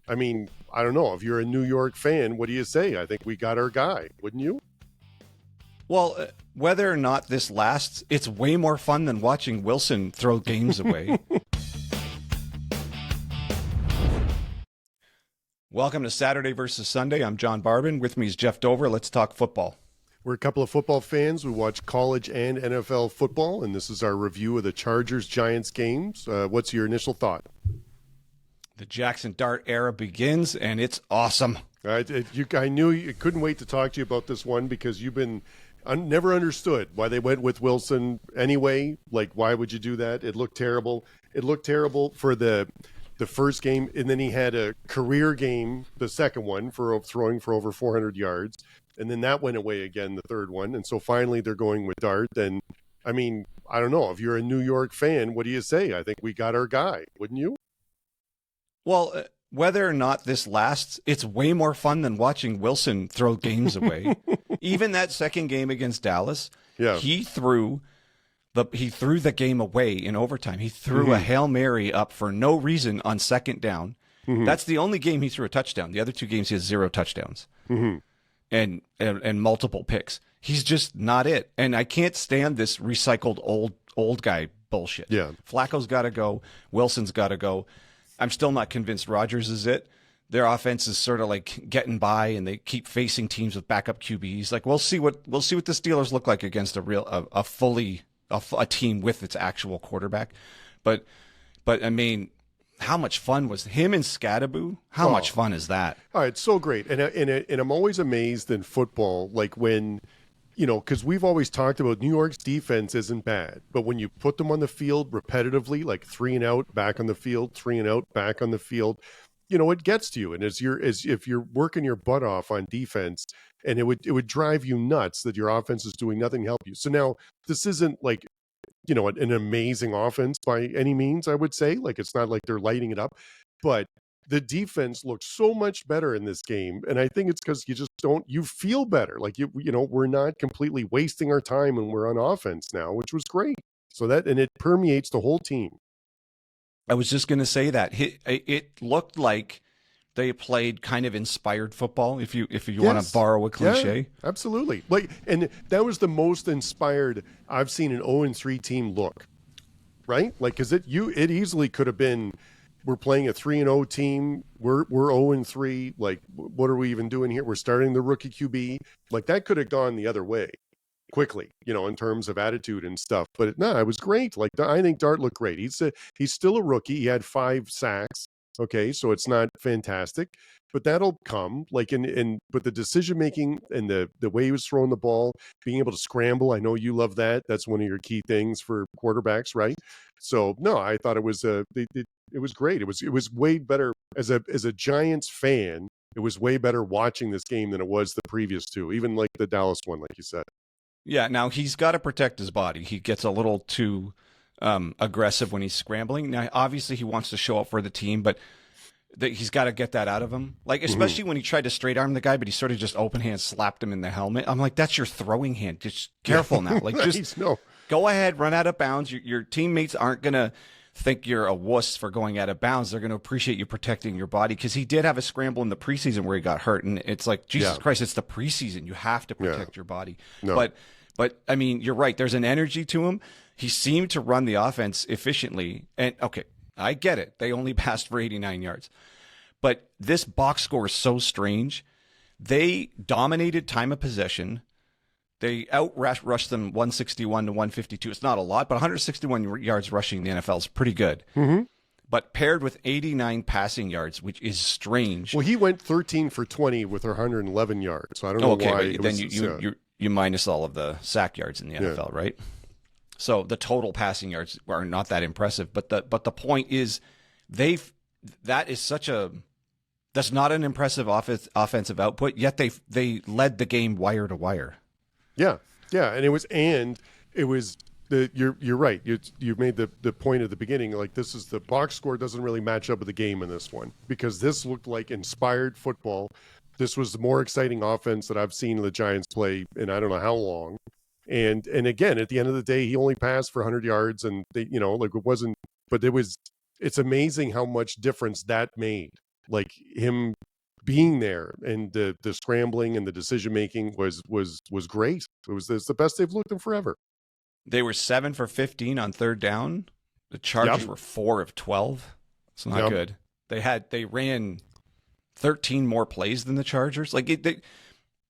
I mean, I don't know. If you're a New York fan, what do you say? I think we got our guy, wouldn't you? Well, whether or not this lasts, it's way more fun than watching Wilson throw games away. Welcome to Saturday versus Sunday. I'm John Barbin. With me is Jeff Dover. Let's talk football. We're a couple of football fans. We watch college and NFL football, and this is our review of the Chargers-Giants games. What's your initial thought? The Jaxson Dart era begins, and it's awesome. I knew you couldn't wait to talk to you about this one because you've been never understood why they went with Wilson anyway. Like, why would you do that? It looked terrible. It looked terrible for the first game, and then he had a career game, the second one, for throwing for over 400 yards, and then that went away again, the third one, and so finally they're going with Dart. And I mean, I don't know. If you're a New York fan, what do you say? I think we got our guy, wouldn't you? Well, whether or not this lasts, it's way more fun than watching Wilson throw games away. Even that second game against Dallas, he threw the game away in overtime. He threw a Hail Mary up for no reason on second down. That's the only game he threw a touchdown. The other two games he has 0 touchdowns and multiple picks. He's just not it. And I can't stand this recycled old guy bullshit. Yeah. Flacco's got to go. Wilson's got to go. I'm still not convinced Rodgers is it. Their offense is sort of like getting by, and they keep facing teams with backup QBs. Like we'll see what the Steelers look like against a team with its actual quarterback. But I mean, how much fun was him and Skattebo? How much fun is that? All right, so great. And I'm always amazed in football, like when, because we've always talked about New York's defense isn't bad, but when you put them on the field repetitively, like 3 and out, back on the field, 3 and out, back on the field, it gets to you. And as if you're working your butt off on defense, and it would drive you nuts that your offense is doing nothing to help you. So now this isn't like, an amazing offense by any means, I would say. Like, it's not like they're lighting it up, but the defense looked so much better in this game. And I think it's because you feel better. Like, we're not completely wasting our time when we're on offense now, which was great. So and it permeates the whole team. I was just going to say that it looked like they played kind of inspired football, if you want to borrow a cliche. Yeah, absolutely. And that was the most inspired I've seen an 0-3 team look, right? Like, because it easily could have been, we're playing a 3-0 team, we're 0-3. Like, what are we even doing here? We're starting the rookie QB. Like, that could have gone the other way quickly, in terms of attitude and stuff. But it was great. Like, I think Dart looked great. He's still a rookie. He had 5 sacks. Okay, so it's not fantastic, but that'll come. Like, but the decision making and the way he was throwing the ball, being able to scramble. I know you love that. That's one of your key things for quarterbacks, right? So no, I thought it was it was great. It was way better as a Giants fan. It was way better watching this game than it was the previous two, even like the Dallas one, like you said. Yeah, now he's got to protect his body. He gets a little too aggressive when he's scrambling. Now, obviously, he wants to show up for the team, but he's got to get that out of him. Like, especially when he tried to straight arm the guy, but he sort of just open hand slapped him in the helmet. I'm like, that's your throwing hand. Just careful now. Like, just go ahead, run out of bounds. Your teammates aren't going to think you're a wuss for going out of bounds. They're going to appreciate you protecting your body, because he did have a scramble in the preseason where he got hurt, and it's like, Jesus Christ, it's the preseason. You have to protect your body. No. But I mean, you're right. There's an energy to him. He seemed to run the offense efficiently. And okay, I get it. They only passed for 89 yards. But this box score is so strange. They dominated time of possession. They out-rushed them 161 to 152. It's not a lot, but 161 yards rushing in the NFL is pretty good. But paired with 89 passing yards, which is strange. Well, he went 13 for 20 with 111 yards. So I don't know why. Then you minus all of the sack yards in the NFL, right? So the total passing yards are not that impressive. But the point is, that's not an impressive offensive output. Yet they led the game wire to wire. Yeah, and it was you're right. You made the point at the beginning. Like, this is the box score doesn't really match up with the game in this one, because this looked like inspired football. This was the more exciting offense that I've seen the Giants play in I don't know how long. And again, at the end of the day, he only passed for 100 yards, and it wasn't. But it's amazing how much difference that made. like him being there and the scrambling and the decision making was great. It's the best they've looked in forever. They were 7 for 15 on third down. The Chargers were 4 of 12. It's not good. They ran 13 more plays than the Chargers. Like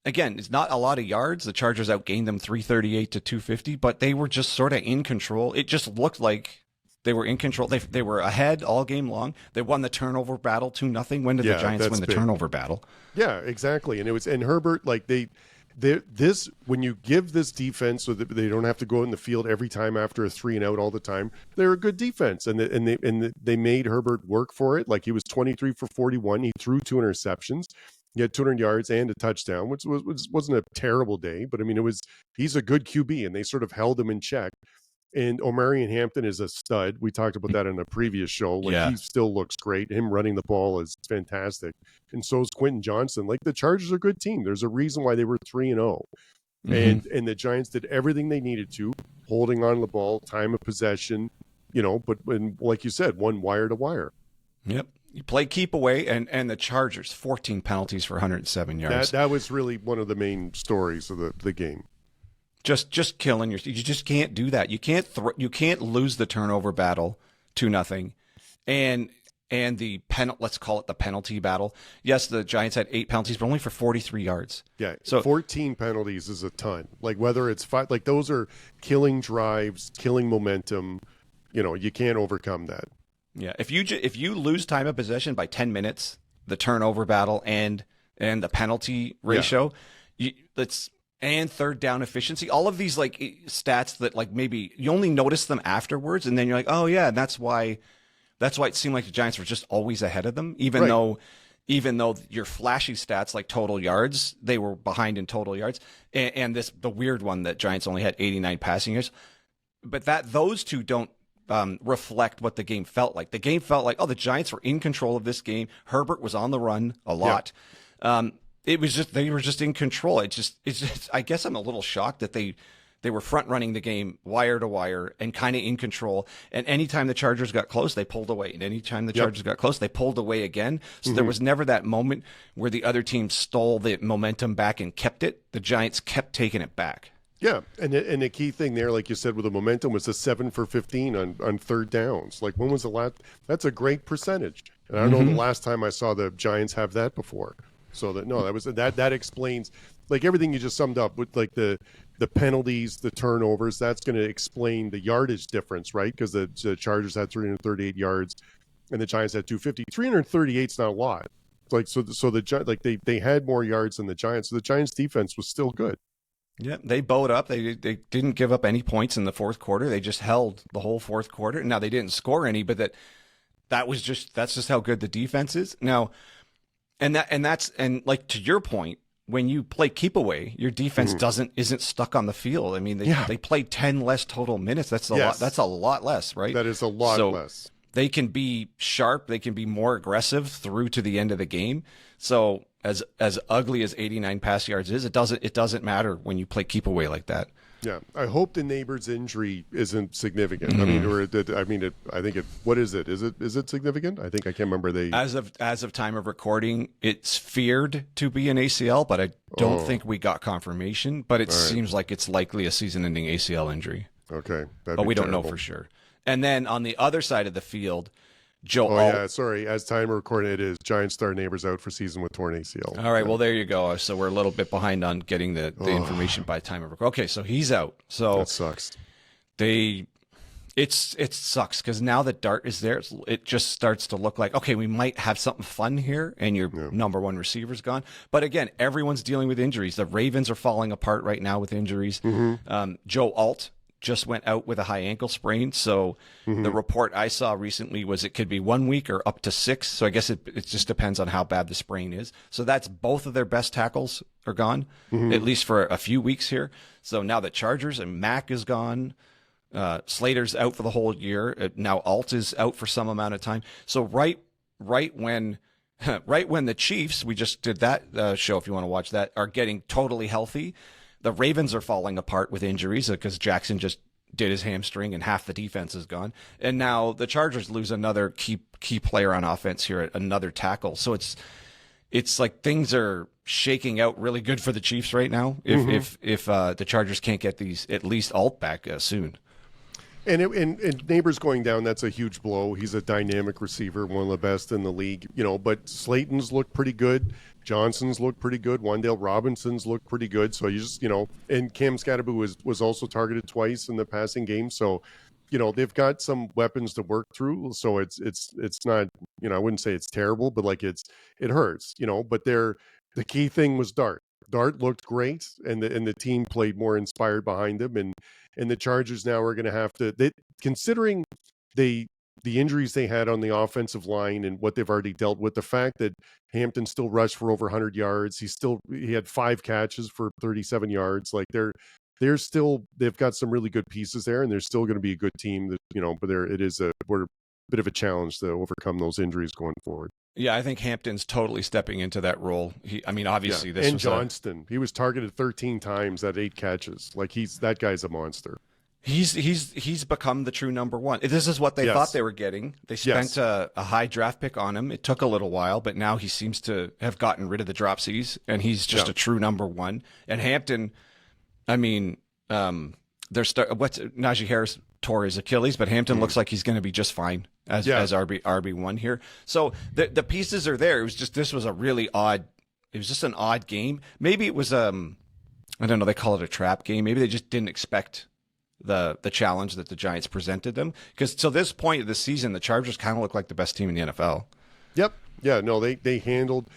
again, it's not a lot of yards. The Chargers outgained them 338 to 250, but they were just sort of in control. It just looked like they were in control. They were ahead all game long. They won the turnover battle 2-0. When did the Giants win the turnover battle? Yeah, exactly. And Herbert, like this, when you give this defense so that they don't have to go in the field every time after a 3-and-out all the time, they're a good defense, and they made Herbert work for it. Like he was 23 for 41. He threw 2 interceptions. He had 200 yards and a touchdown, which wasn't a terrible day, but I mean he's a good QB, and they sort of held him in check. And Omarion Hampton is a stud. We talked about that in a previous show. He still looks great. Him running the ball is fantastic. And so is Quentin Johnson. Like, the Chargers are a good team. There's a reason why they were 3-0. And the Giants did everything they needed to, holding on to the ball, time of possession, but like you said, one wire to wire. Yep. You play keep away, and the Chargers, 14 penalties for 107 yards. That was really one of the main stories of the game. Just killing you just can't do that. You can't lose the turnover battle 2-0, and the let's call it the penalty battle. Yes, the Giants had 8 penalties, but only for 43 yards. Yeah, so 14 penalties is a ton. Like, whether it's 5, like those are killing drives, killing momentum. You can't overcome that. Yeah, if you lose time of possession by 10 minutes, the turnover battle and the penalty ratio, and third down efficiency, all of these like stats that like maybe you only notice them afterwards, and then you're like, oh yeah, that's why it seemed like the Giants were just always ahead of them, even though your flashy stats like total yards, they were behind in total yards, and the weird one that Giants only had 89 passing yards, but those two don't reflect what the game felt like. The game felt like, the Giants were in control of this game. Herbert was on the run a lot. Yeah. It was just, they were just in control. It's just, I guess I'm a little shocked that they were front running the game wire to wire and kind of in control. And anytime the Chargers got close, they pulled away. And anytime the Chargers got close, they pulled away again. So there was never that moment where the other team stole the momentum back and kept it. The Giants kept taking it back. Yeah, and the key thing there, like you said, with the momentum was the 7 for 15 on third downs. Like, when was the last? That's a great percentage. And I don't know the last time I saw the Giants have that before. So that explains, like, everything you just summed up with, like the penalties, the turnovers. That's going to explain the yardage difference, right? Because the Chargers had 338 yards, and the Giants had 250. 338 is not a lot. Like, they had more yards than the Giants. So the Giants' defense was still good. Yeah, they bowed up. They didn't give up any points in the fourth quarter. They just held the whole fourth quarter. Now, they didn't score any, but that's just how good the defense is. Now, and like, to your point, when you play keep away, your defense isn't stuck on the field. I mean, they played 10 less total minutes. That's a lot. That's a lot less, right? That is a lot less. They can be sharp. They can be more aggressive through to the end of the game. So as ugly as 89 pass yards is, it doesn't matter when you play keep away like that. Yeah, I hope the Neighbors injury isn't significant. I mean, I think it. What is it? Is it significant? I think I can't remember. As of time of recording, it's feared to be an ACL, but I don't think we got confirmation. But it seems like it's likely a season-ending ACL injury. Okay, but we don't know for sure. And then on the other side of the field, Joe. As time of recording, it is Giants star Neighbors out for season with torn ACL. All right, well, there you go. So we're a little bit behind on getting the information by time of recording. Okay, so he's out. So that sucks. It sucks because now that Dart is there, it just starts to look like, okay, we might have something fun here, and your number one receiver's gone. But again, everyone's dealing with injuries. The Ravens are falling apart right now with injuries. Joe Alt just went out with a high ankle sprain. So the report I saw recently was it could be 1 week or up to 6. So I guess it just depends on how bad the sprain is. So that's both of their best tackles are gone, at least for a few weeks here. So now the Chargers and Mack is gone. Slater's out for the whole year. Now Alt is out for some amount of time. So right when the Chiefs, we just did that show, if you want to watch that, are getting totally healthy, the Ravens are falling apart with injuries because Jaxson just did his hamstring and half the defense is gone. And now the Chargers lose another key player on offense here, another tackle. So it's like things are shaking out really good for the Chiefs right now. If the Chargers can't get these at least Alt back soon. And Neighbors going down, that's a huge blow. He's a dynamic receiver, one of the best in the league, but Slayton's looked pretty good. Johnson's looked pretty good. Wan'Dale Robinson's looked pretty good. So you just, and Cam Skattebo was also targeted twice in the passing game. So, they've got some weapons to work through. So it's not, I wouldn't say it's terrible, but like it hurts, but the key thing was Dart. Dart looked great, and the team played more inspired behind him, and the Chargers now are going to have to, considering the injuries they had on the offensive line and what they've already dealt with, the fact that Hampton still rushed for over 100 yards, he had 5 catches for 37 yards. Like they've got some really good pieces there, and they're still going to be a good team. That but it is a bit of a challenge to overcome those injuries going forward. Yeah, I think Hampton's totally stepping into that role. Obviously, this and was Johnston. He was targeted 13 times at 8 catches. Like that guy's a monster. He's become the true number one. This is what they thought they were getting. They spent a high draft pick on him. It took a little while, but now he seems to have gotten rid of the dropsies, and he's just a true number one. And Hampton, Najee Harris tore his Achilles, but Hampton looks like he's going to be just fine as RB1 here. So the pieces are there. It was just an odd game. Maybe it was I don't know, they call it a trap game. Maybe they just didn't expect the challenge that the Giants presented them, because to this point of the season, the Chargers kind of look like the best team in the NFL. Yep. Yeah, no, they handled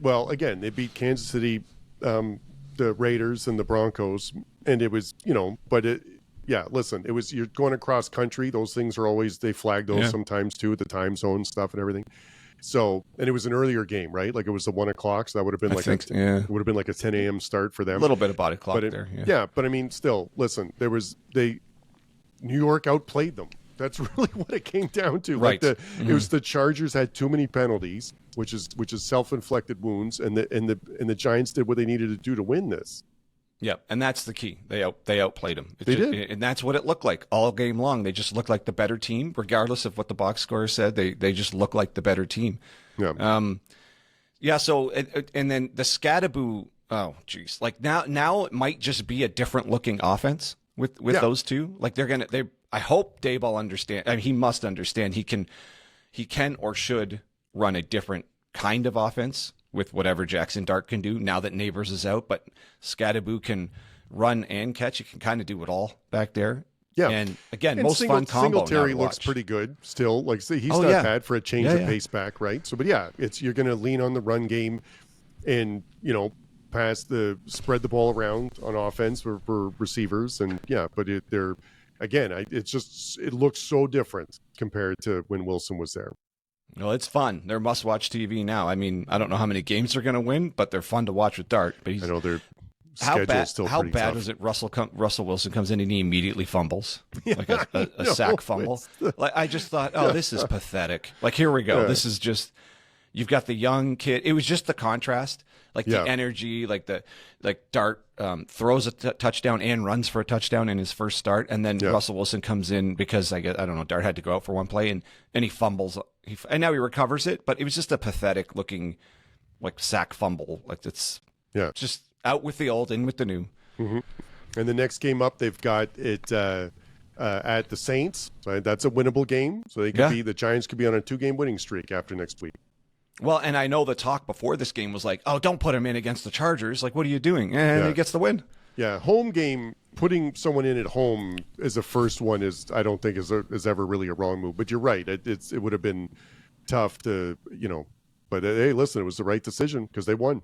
well. Again, they beat Kansas City, the Raiders and the Broncos, and it was, listen, it was, you're going across country. Those things are always, they flag those sometimes too, the time zone stuff and everything. So, and it was an earlier game, right? Like it was the 1 o'clock. So that would have been it would have been like a 10 a.m. start for them. A little bit of body clock there. Yeah. But still, listen, New York outplayed them. That's really what it came down to. Right. It was the Chargers had too many penalties, which is self-inflicted wounds, and the Giants did what they needed to do to win this. Yeah, and that's the key. They outplayed them. They did. And that's what it looked like all game long. They just looked like the better team, regardless of what the box score said. They just looked like the better team. Yeah. So, and then the Skattebo, oh, geez. Like now it might just be a different looking offense with those two. Like I hope Daboll understand. He must understand he can or should run a different kind of offense with whatever Jaxson Dart can do now that Neighbors is out, but Skattebo can run and catch. He can kind of do it all back there. Yeah. And again, most fun combo. Singletary looks pretty good still. Like, see, he's not bad for a change of pace back, right? So, but you're going to lean on the run game and, spread the ball around on offense for receivers. And but it looks so different compared to when Wilson was there. Well, it's fun. They're must-watch TV now. I don't know how many games they're going to win, but they're fun to watch with Dart. But I know they're how bad tough. was it? Russell Wilson comes in and he immediately fumbles, like a sack fumble. Like I just thought, this is pathetic. Like here we go. This is just, you've got the young kid. It was just the contrast, like the energy, like Dart throws a touchdown and runs for a touchdown in his first start, and then Russell Wilson comes in because I don't know, Dart had to go out for one play and he fumbles. And now he recovers it, but it was just a pathetic looking, like sack fumble. Like it's just out with the old, in with the new. Mm-hmm. And the next game up, they've got it at the Saints. So that's a winnable game. So the Giants could be on a 2-game winning streak after next week. Well, and I know the talk before this game was like, oh, don't put him in against the Chargers. Like, what are you doing? And he gets the win. Yeah, home game, putting someone in at home as a first one I don't think is ever really a wrong move. But you're right. It would have been tough to, but hey, listen, it was the right decision because they won.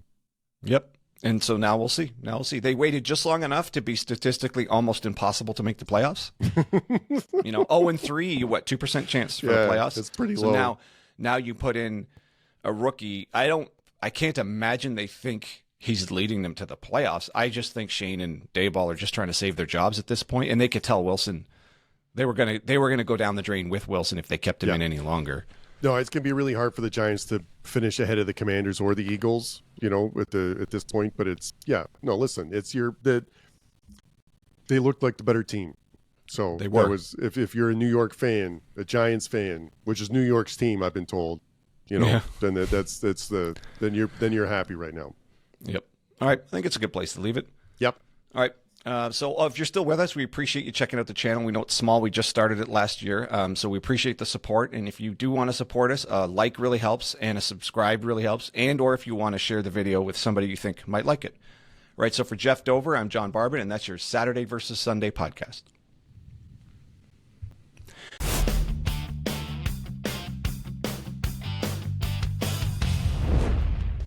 Yep. And so now we'll see. They waited just long enough to be statistically almost impossible to make the playoffs. 0-3, 2% chance for the playoffs. It's pretty low. Now you put in a rookie. I can't imagine they think he's leading them to the playoffs. I just think Shane and Daboll are just trying to save their jobs at this point, and they could tell Wilson they were gonna go down the drain with Wilson if they kept him in any longer. No, it's going to be really hard for the Giants to finish ahead of the Commanders or the Eagles, at this point. But listen, they looked like the better team. So They were. that was if you're a New York fan, a Giants fan, which is New York's team, I've been told, then then you're happy right now. Yep. All right. I think it's a good place to leave it. Yep. All right. So if you're still with us, we appreciate you checking out the channel. We know it's small. We just started it last year. So we appreciate the support. And if you do want to support us, a like really helps and a subscribe really helps. And or if you want to share the video with somebody you think might like it. Right. So for Jeff Dover, I'm John Barber, and that's your Saturday versus Sunday podcast.